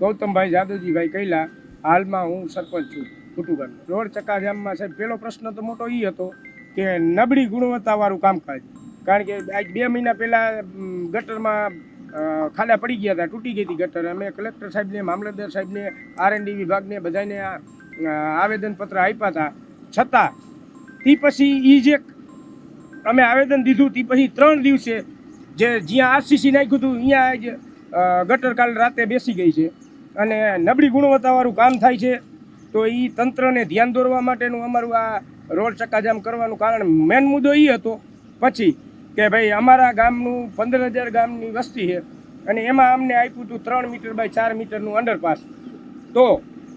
ગૌતમભાઈ જાદવજીભાઈ કૈલા, હાલમાં હું સરપંચ છું કુટુંબન। રોડ ચક્કાજામમાં સાહેબ પહેલો પ્રશ્ન તો મોટો એ હતો કે નબળી ગુણવત્તાવાળું કામકાજ, કારણ કે આજ 2 મહિના પહેલાં ગટરમાં ખાડા પડી ગયા હતા, તૂટી ગઈ હતી ગટર। અમે કલેક્ટર સાહેબને, મામલતદાર સાહેબને, R&D વિભાગને બધાને આવેદનપત્ર આપ્યા હતા, છતાં તે પછી એ જે અમે આવેદન દીધું તે પછી 3 દિવસે જે જ્યાં RCC નાખ્યું હતું અહીંયા જ ગટર કાલ રાતે બેસી ગઈ છે અને નબળી ગુણવત્તાવાળું કામ થાય છે। તો એ તંત્રને ધ્યાન દોરવા માટેનું અમારું આ રોડ ચક્કાજામ કરવાનું કારણ મેન મુદ્દો એ હતો। પછી કે ભાઈ અમારા ગામનું 15,000 ગામની વસ્તી છે અને એમાં અમને આપ્યું હતું 3 મીટર બાય 4 મીટરનું અંડરપાસ, તો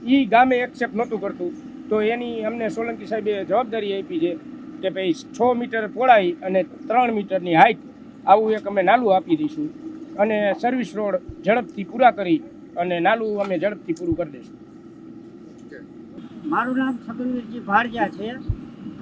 એ ગામે એક્સેપ્ટ નહોતું કરતું। તો એની અમને સોલંકી સાહેબે જવાબદારી આપી છે કે ભાઈ 6 મીટર પહોળાઈ અને 3 મીટરની હાઇટ આવું એક અમે નાલું આપી દઈશું અને સર્વિસ રોડ ઝડપથી પૂરા કરી અને નાલું અમે ઝડપથી પૂરું કરી દઈશું। મારું નામ છગનવીરજી ભાડિયા છે।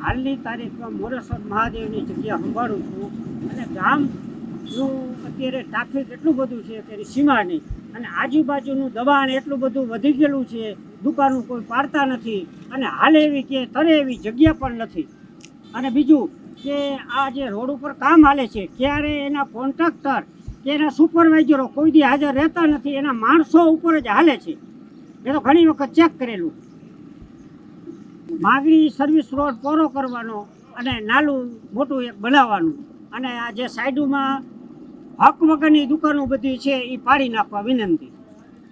હાલની તારીખમાં મોરેશ્વર મહાદેવની જગ્યા સંભાળું છું અને ગામનું અત્યારે ટ્રાફિક એટલું બધું છે કે એની સીમા નહીં અને આજુબાજુનું દબાણ એટલું બધું વધી ગયેલું છે, દુકાનો કોઈ પાડતા નથી અને હાલે એવી કે તરે એવી જગ્યા પણ નથી। અને બીજું કે આ જે રોડ ઉપર કામ હાલે છે ક્યારે એના કોન્ટ્રાક્ટર કે એના સુપરવાઇઝરો કોઈ દી હાજર રહેતા નથી, એના માણસો ઉપર જ હાલે છે। એ તો ઘણી વખત ચેક કરેલું। માગણી સર્વિસ રોડ પૂરો કરવાનો અને નાલું મોટું એક બનાવવાનું અને આ જે સાઈડમાં હક વગરની દુકાનો બધી છે એ પાડી નાખવા વિનંતી।